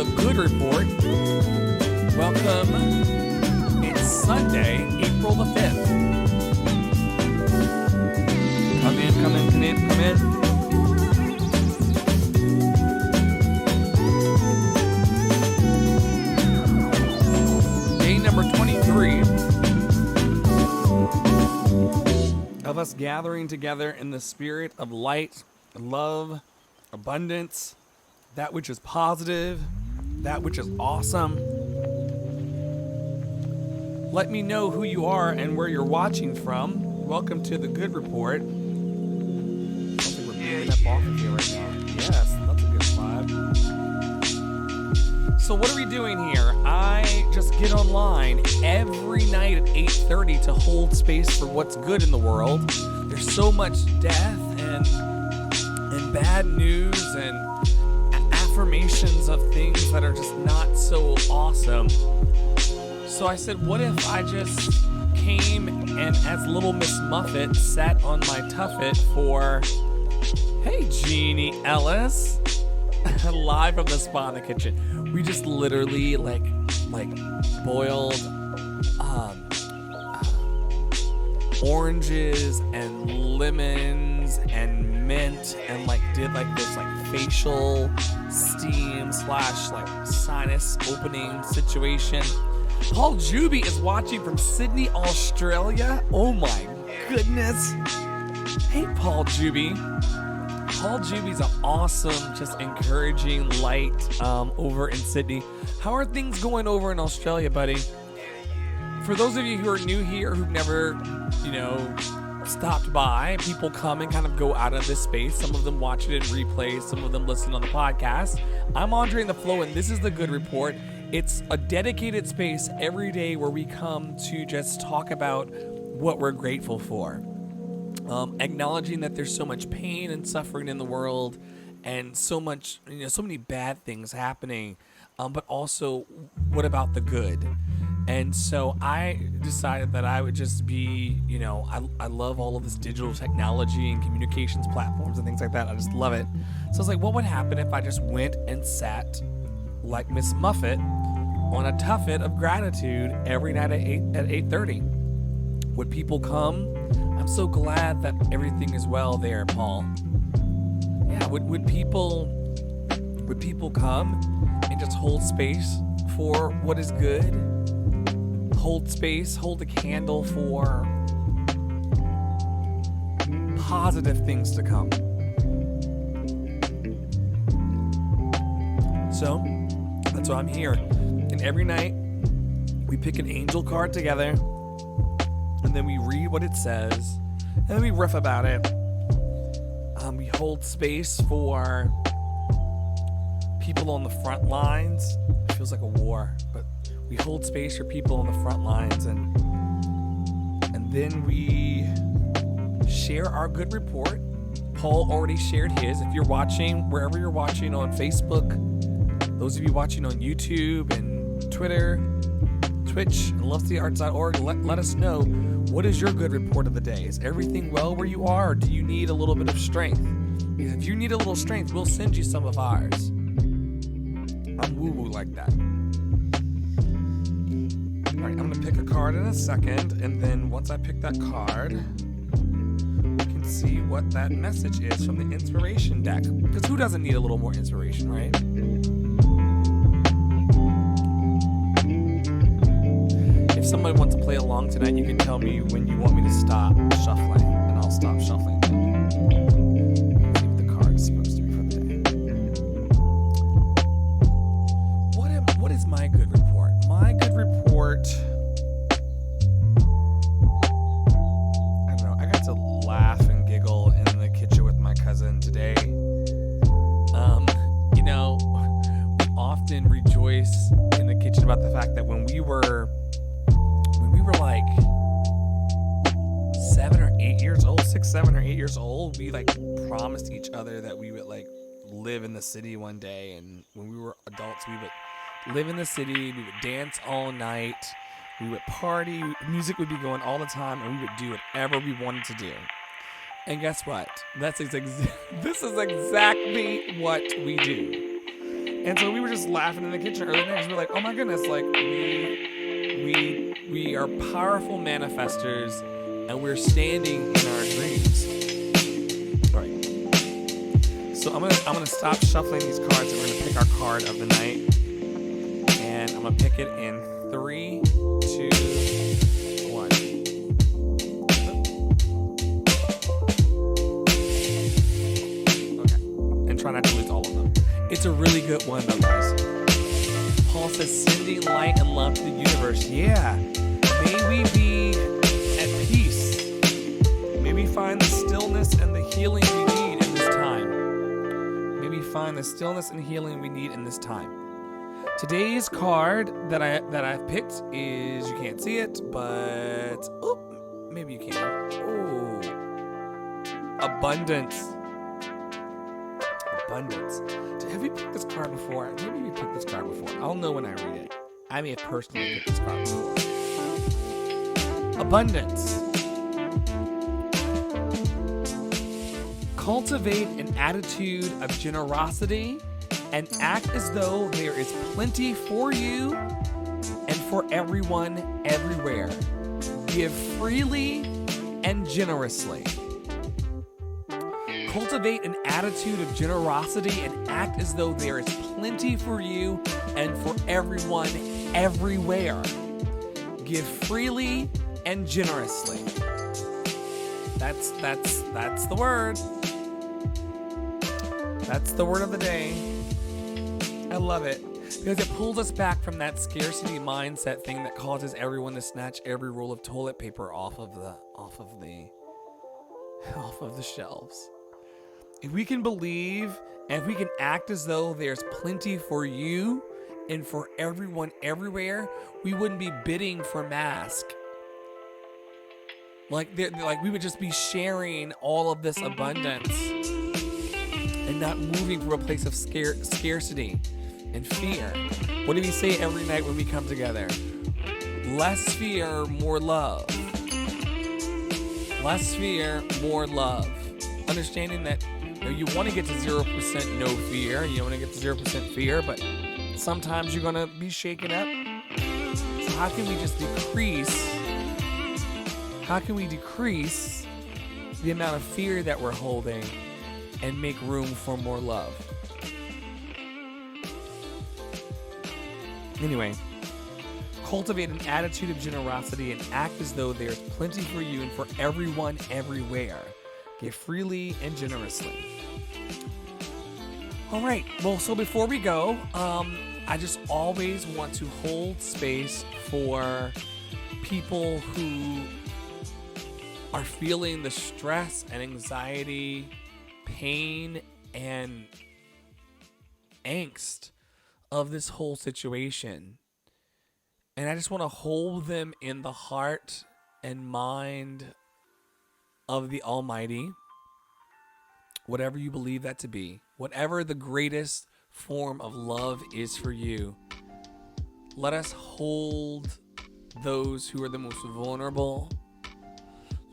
The Good Report. Welcome. It's Sunday, April the 5th. Come in. Day number 23 of us gathering together in the spirit of light, love, abundance, that which is positive, that which is awesome. Let me know who you are and where you're watching from. Welcome to The Good Report. I don't think we're beaming up off of here right now. Yes, that's a good vibe. So what are we doing here? I just get online every night at 8:30 to hold space for what's good in the world. There's so much death and bad news and affirmations of things that are just not so awesome. So I said, what if I just came and as Little Miss Muffet sat on my tuffet for, hey, Jeannie Ellis, live from the spa in the kitchen. We just literally like boiled oranges and lemons and mint and did this facial steam / sinus opening situation. Paul Juby is watching from Sydney, Australia. Oh my goodness. Hey, Paul Juby. Paul Juby's an awesome, just encouraging light over in Sydney. How are things going over in Australia, buddy? For those of you who are new here, who've never, stopped by, people come and kind of go out of this space. Some of them watch it in replay. Some of them listen on the podcast. I'm Andre in the Flow, and this is The Good Report. It's a dedicated space every day where we come to just talk about what we're grateful for. Acknowledging that there's so much pain and suffering in the world and so many bad things happening, but also what about the good? And so I decided that I would just be, I love all of this digital technology and communications platforms and things like that. I just love it. So I was like, what would happen if I just went and sat like Miss Muffet on a tuffet of gratitude every night at 8:30? Would people come? I'm so glad that everything is well there, Paul. Yeah, would people come and just hold space for what is good? Hold space, hold a candle for positive things to come. So that's why I'm here. And every night we pick an angel card together, and then we read what it says, and then we riff about it. We hold space for people on the front lines. It feels like a war, but we hold space for people on the front lines, and then we share our good report. Paul already shared his. If you're watching, wherever you're watching, on Facebook, those of you watching on YouTube and Twitter, Twitch, and lovethearts.org, let us know, what is your good report of the day? Is everything well where you are, or do you need a little bit of strength? Because if you need a little strength, we'll send you some of ours. I'm woo-woo like that. All right, I'm going to pick a card in a second, and then once I pick that card, we can see what that message is from the inspiration deck. Because who doesn't need a little more inspiration, right? If somebody wants to play along tonight, you can tell me when you want me to stop shuffling, and I'll stop shuffling. Let's see what the card is supposed to be for the day. What is my good report? My good report, I don't know, I got to laugh and giggle in the kitchen with my cousin today. We often rejoice in the kitchen about the fact that when we were like 7 or 8 years old, 6, 7 or 8 years old, we promised each other that we would live in the city one day. And when we were adults, we would live in the city, we would dance all night, we would party, music would be going all the time, and we would do whatever we wanted to do. And guess what? This is exactly what we do. And so we were just laughing in the kitchen earlier because we were like, oh my goodness, like we are powerful manifestors and we're standing in our dreams. Right. So I'm gonna stop shuffling these cards and we're gonna pick our card of the night. And I'm gonna pick it in 3, 2, 1. Okay. And try not to lose all of them. It's a really good one though, guys. Paul says, sending light and love to the universe. Yeah. May we be at peace. May we find the stillness and the healing we need in this time. May we find the stillness and healing we need in this time. Today's card that I've picked is, you can't see it, but maybe you can. Oh, abundance. Abundance. Have we picked this card before? Maybe we picked this card before. I'll know when I read it. I may have personally picked this card before. Abundance. Cultivate an attitude of generosity and act as though there is plenty for you and for everyone everywhere. Give freely and generously. Cultivate an attitude of generosity and act as though there is plenty for you and for everyone everywhere. Give freely and generously. That's the word. That's the word of the day. I love it because it pulls us back from that scarcity mindset thing that causes everyone to snatch every roll of toilet paper off of the shelves. If we can believe and if we can act as though there's plenty for you and for everyone everywhere, we wouldn't be bidding for masks. Like we would just be sharing all of this abundance and not moving from a place of scarcity and fear. What do we say every night when we come together? Less fear, more love. Less fear, more love. Understanding that you want to get to 0% no fear, you want to get to 0% fear, but sometimes you're going to be shaken up. So how can we just decrease? How can we decrease the amount of fear that we're holding and make room for more love? Anyway, cultivate an attitude of generosity and act as though there's plenty for you and for everyone everywhere. Give freely and generously. All right. Well, so before we go, I just always want to hold space for people who are feeling the stress and anxiety, pain, and angst of this whole situation. And I just want to hold them in the heart and mind of the Almighty, whatever you believe that to be, whatever the greatest form of love is for you. Let us hold those who are the most vulnerable.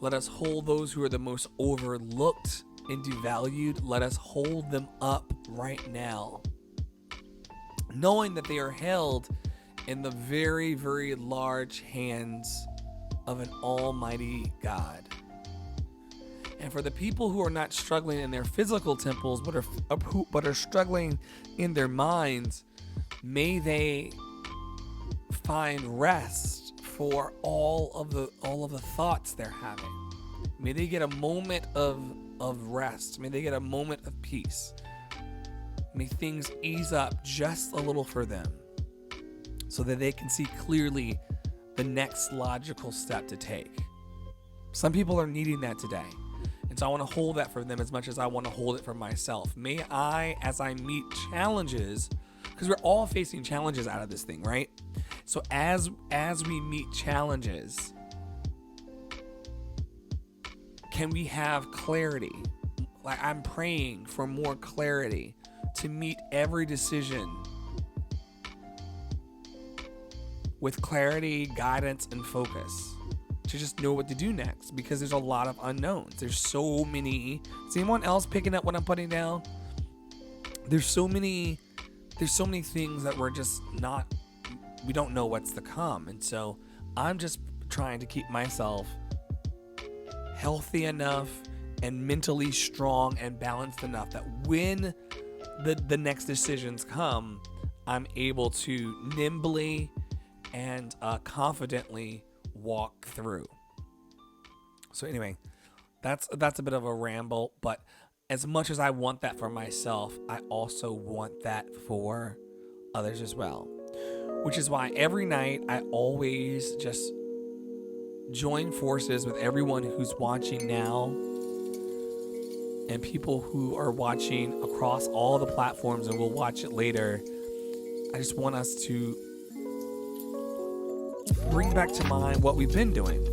Let us hold those who are the most overlooked and devalued. Let us hold them up right now, knowing that they are held in the very, very large hands of an almighty God. And for the people who are not struggling in their physical temples, but are struggling in their minds, may they find rest for all of the thoughts they're having. May they get a moment of rest. May they get a moment of peace. May things ease up just a little for them, so that they can see clearly the next logical step to take. Some people are needing that today. And so I want to hold that for them as much as I want to hold it for myself. May I, as I meet challenges, because we're all facing challenges out of this thing, right? So as we meet challenges, can we have clarity? Like, I'm praying for more clarity to meet every decision with clarity, guidance, and focus, to just know what to do next, because there's a lot of unknowns. There's so many. Is anyone else picking up what I'm putting down? There's so many there's so many things that we don't know what's to come. And so I'm just trying to keep myself healthy enough and mentally strong and balanced enough that when the next decisions come, I'm able to nimbly and confidently walk through. So anyway, that's a bit of a ramble, but as much as I want that for myself, I also want that for others as well. Which is why every night I always just join forces with everyone who's watching now and people who are watching across all the platforms and will watch it later. I just want us to bring back to mind what we've been doing.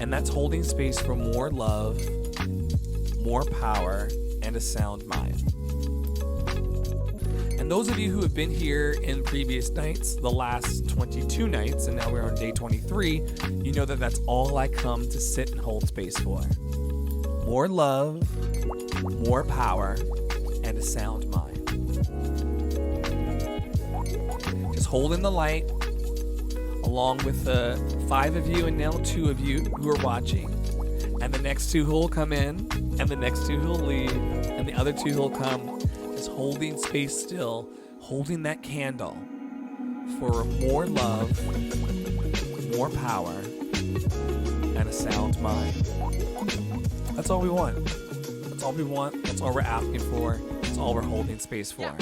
And that's holding space for more love, more power, and a sound mind. And those of you who have been here in previous nights, the last 22 nights, and now we're on day 23, you know that that's all I come to sit and hold space for. More love, more power, and a sound mind. Just holding the light, along with the 5 of you and now 2 of you who are watching, and the next 2 who will come in, and the next 2 who will leave, and the other 2 who will come, just holding space still, holding that candle for more love, more power, and a sound mind. That's all we want. That's all we want. That's all we're asking for. That's all we're holding space for.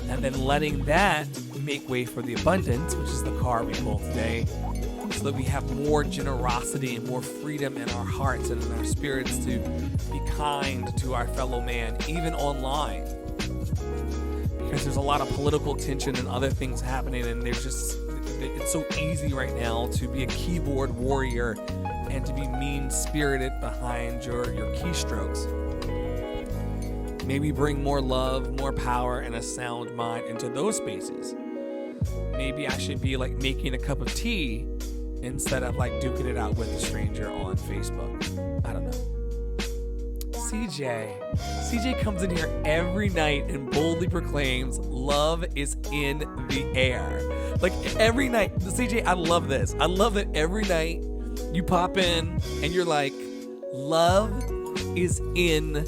And then letting that make way for the abundance, which is the card we pulled today, so that we have more generosity and more freedom in our hearts and in our spirits to be kind to our fellow man, even online. Because there's a lot of political tension and other things happening, and it's so easy right now to be a keyboard warrior and to be mean-spirited behind your keystrokes. Maybe bring more love, more power, and a sound mind into those spaces. Maybe I should be like making a cup of tea instead of like duking it out with a stranger on Facebook. I don't know. CJ comes in here every night and boldly proclaims love is in the air. Like every night. CJ, I love this. I love that every night you pop in and you're like, love is in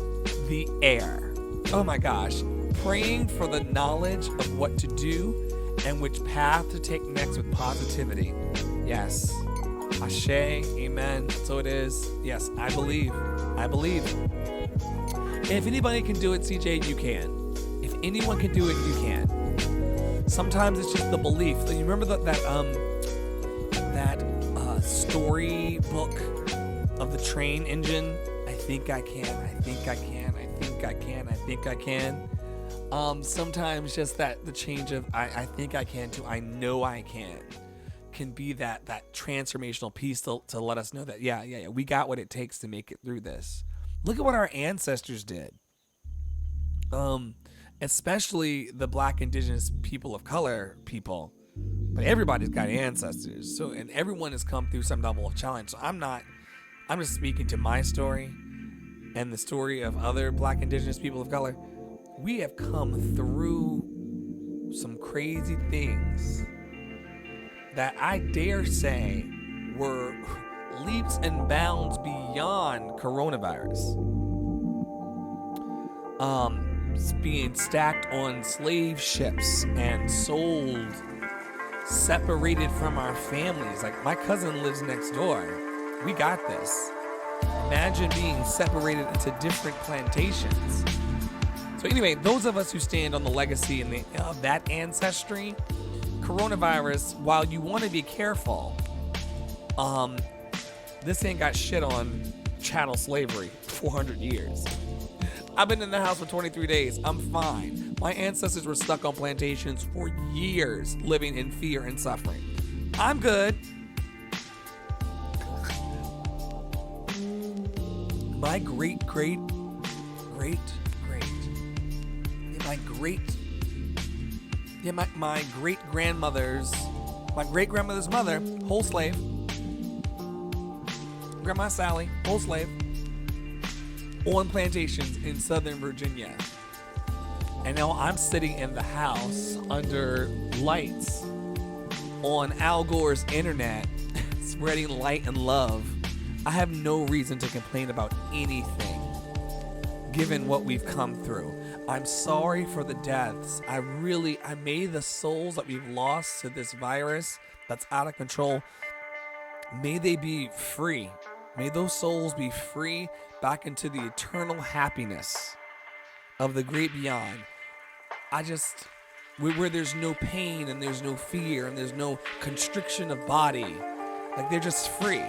the air. Oh my gosh. Praying for the knowledge of what to do and which path to take next with positivity. Yes. Ashe. Amen. So it is. Yes, I believe. And if anybody can do it, CJ, you can. If anyone can do it, you can. Sometimes it's just the belief. You remember that story book of the train engine? I think I can. Sometimes just the change of I think I can to I know I can be that transformational piece to let us know that yeah, we got what it takes to make it through this. Look at what our ancestors did. Especially the Black, Indigenous, people of color people. But everybody's got ancestors. So, and everyone has come through some level of challenge. So I'm just speaking to my story and the story of other Black, Indigenous people of color. We have come through some crazy things that I dare say were leaps and bounds beyond coronavirus. Being stacked on slave ships and sold, separated from our families. Like my cousin lives next door. We got this. Imagine being separated into different plantations. So anyway, those of us who stand on the legacy and that ancestry, coronavirus, while you want to be careful, this ain't got shit on chattel slavery 400 years. I've been in the house for 23 days. I'm fine. My ancestors were stuck on plantations for years, living in fear and suffering. I'm good. My great grandmother's mother, whole slave. Grandma Sally, whole slave, on plantations in Southern Virginia And now I'm sitting in the house under lights on Al Gore's internet, spreading light and love. I have no reason to complain about anything, given what we've come through. I'm sorry for the deaths. I may the souls that we've lost to this virus that's out of control, may they be free. May those souls be free back into the eternal happiness of the great beyond. Where there's no pain and there's no fear and there's no constriction of body, like they're just free.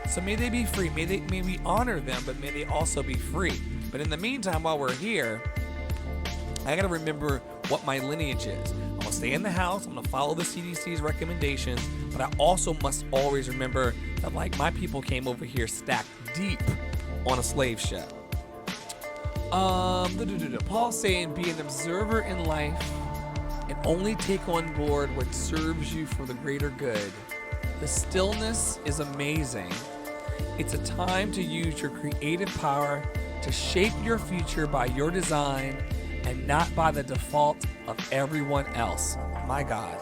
So may they be free. May we honor them, but may they also be free. But in the meantime, while we're here, I gotta remember what my lineage is. I'm gonna stay in the house. I'm gonna follow the CDC's recommendations, but I also must always remember that, like, my people came over here stacked deep on a slave ship. Paul's saying, be an observer in life and only take on board what serves you for the greater good. The stillness is amazing. It's a time to use your creative power to shape your future by your design and not by the default of everyone else. My God.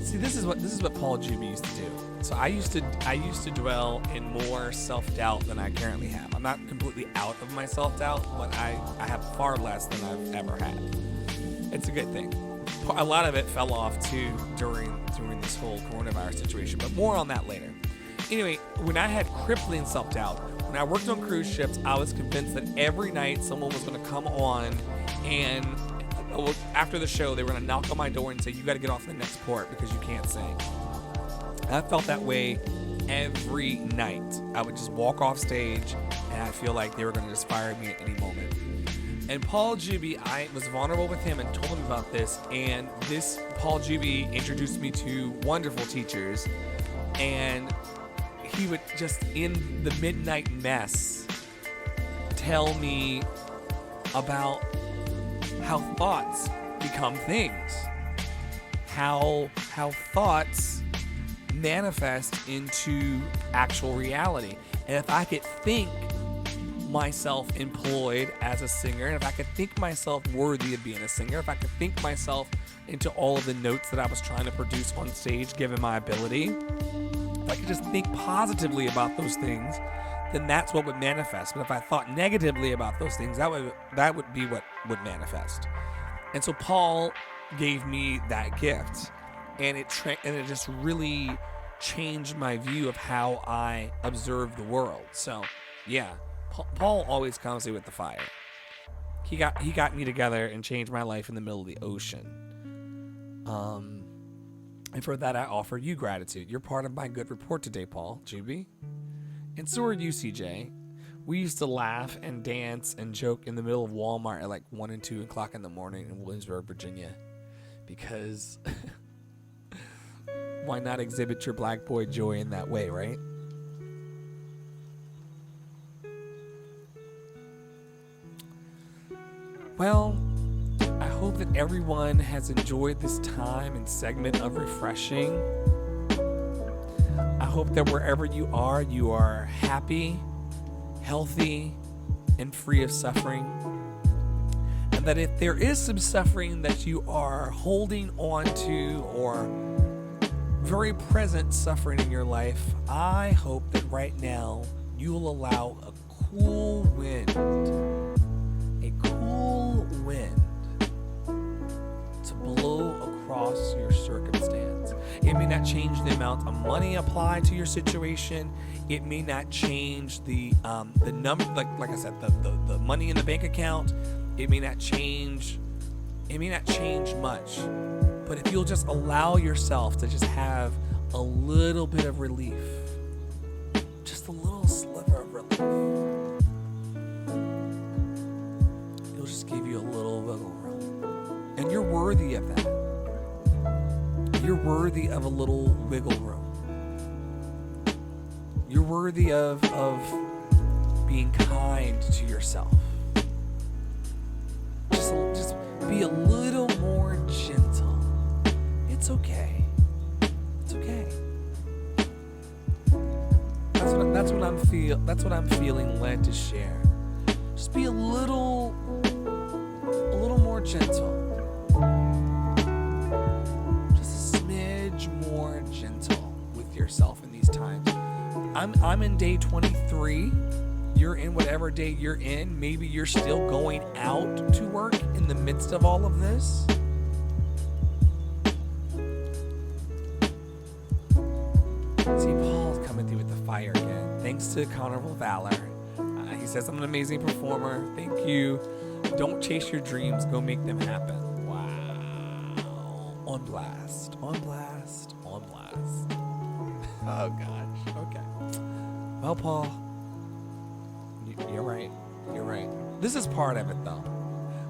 See, this is what Paul Juby used to do. So I used to dwell in more self-doubt than I currently have. I'm not completely out of my self-doubt, but I have far less than I've ever had. It's a good thing. A lot of it fell off too during this whole coronavirus situation, but more on that later. Anyway, when I had crippling self-doubt, when I worked on cruise ships, I was convinced that every night someone was going to come on and after the show, they were going to knock on my door and say, you got to get off the next port because you can't sing. I felt that way every night. I would just walk off stage and I feel like they were going to just fire me at any moment. And Paul Juby, I was vulnerable with him and told him about this. And Paul Juby introduced me to wonderful teachers. And he would just, in the midnight mess, tell me about how thoughts become things, how thoughts manifest into actual reality. And if I could think myself employed as a singer, and if I could think myself worthy of being a singer, if I could think myself into all of the notes that I was trying to produce on stage, given my ability, if I could just think positively about those things, then that's what would manifest. But if I thought negatively about those things, that would be what would manifest. And so Paul gave me that gift, and it just really changed my view of how I observe the world. So, yeah, Paul always comes in with the fire. He got me together and changed my life in the middle of the ocean. And for that, I offer you gratitude. You're part of my good report today, Paul Juby. And so are you, CJ. We used to laugh and dance and joke in the middle of Walmart at like 1 and 2 o'clock in the morning in Williamsburg, Virginia. Because why not exhibit your black boy joy in that way, right? Well, I hope that everyone has enjoyed this time and segment of Refreshing. I hope that wherever you are happy, healthy, and free of suffering. And that if there is some suffering that you are holding on to or very present suffering in your life, I hope that right now you will allow a cool wind to blow across your circumstance. It may not change the amount of money applied to your situation. It may not change the number, like I said, the money in the bank account. It may not change much. But if you'll just allow yourself to just have a little bit of relief, just a little sliver of relief, it'll just give you a little wiggle room. And you're worthy of that. You're worthy of a little wiggle room. You're worthy of being kind to yourself. Just be a little more gentle. it's okay. It's okay. That's what I'm feeling led to share. Just be a little more gentle. Just a smidge more gentle with yourself in these times. I'm in day 23. You're in whatever day you're in. Maybe you're still going out to work in the midst of all of this. See, Paul's coming through with the fire again. Thanks to Honorable Valor. He says, I'm an amazing performer. Thank you. Don't chase your dreams. Go make them happen. Wow. On blast. On blast. On blast. Oh, gosh. Okay. Well, Paul, you're right. You're right. This is part of it, though.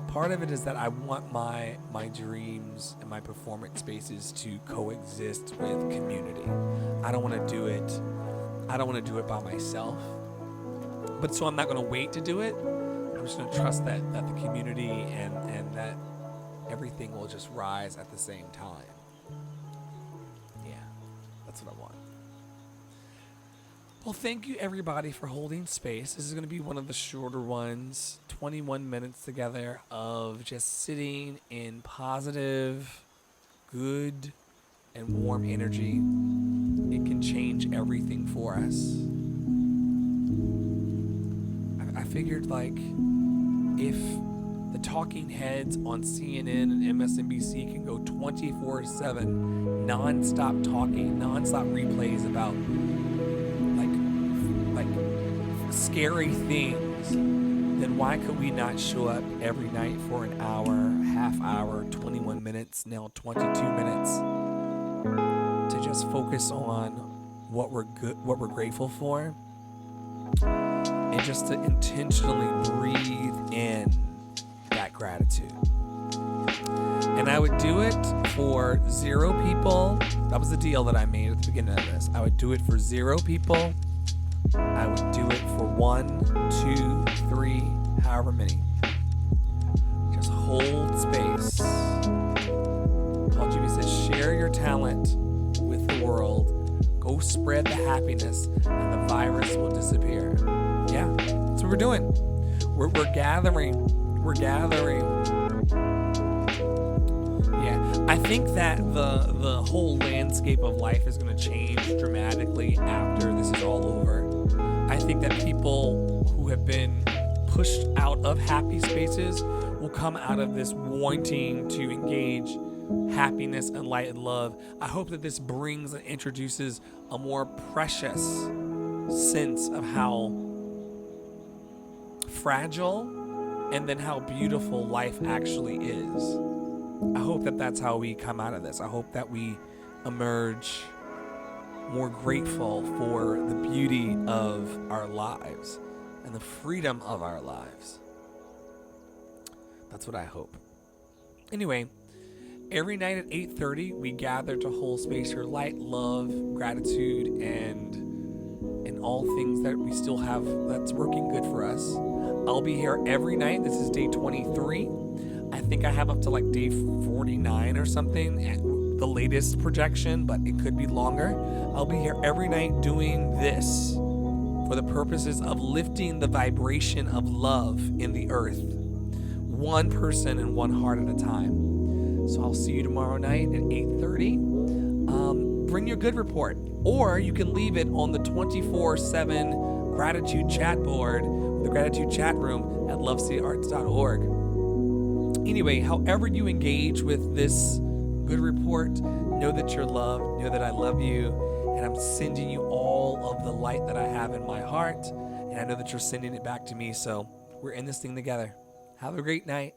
Part of it is that I want my dreams and my performance spaces to coexist with community. I don't want to do it. I don't want to do it by myself. But so I'm not going to wait to do it. I'm just going to trust that the community and that everything will just rise at the same time. Yeah, that's what I want. Well, thank you everybody for holding space. This is going to be one of the shorter ones, 21 minutes together of just sitting in positive, good, and warm energy. It can change everything for us. I figured, like, if the talking heads on CNN and MSNBC can go 24/7, non-stop talking, non-stop replays about like scary things, then why could we not show up every night for an hour, half hour, 21 minutes, now 22 minutes, to just focus on what we're grateful for, and just to intentionally breathe in that gratitude. And I would do it for 0 people. That was the deal that I made at the beginning of this. I would do it for 0 people. I would do it for 1, 2, 3, however many. Just hold space. Paul Jimmy says, share your talent with the world. Go spread the happiness and the virus will disappear. Yeah, that's what we're doing. We're gathering. We're gathering. Yeah, I think that the whole landscape of life is going to change dramatically after this is all over. I think that people who have been pushed out of happy spaces will come out of this wanting to engage happiness and light and love. I hope that this brings and introduces a more precious sense of how fragile and then how beautiful life actually is. I hope that that's how we come out of this. I hope that we emerge more grateful for the beauty of our lives and the freedom of our lives. That's what I hope. Anyway, every night at 8:30, we gather to hold space for light, love, gratitude, and all things that we still have that's working good for us. I'll be here every night. This is day 23. I think I have up to like day 49 or something, the latest projection, but it could be longer. I'll be here every night doing this for the purposes of lifting the vibration of love in the earth, one person and one heart at a time. So I'll see you tomorrow night at 8:30. Bring your good report, or you can leave it on the 24/7 gratitude chat board, the gratitude chat room at lovecityarts.org. Anyway, however you engage with this good report, know that you're loved, know that I love you, and I'm sending you all of the light that I have in my heart, and I know that you're sending it back to me, so we're in this thing together. Have a great night.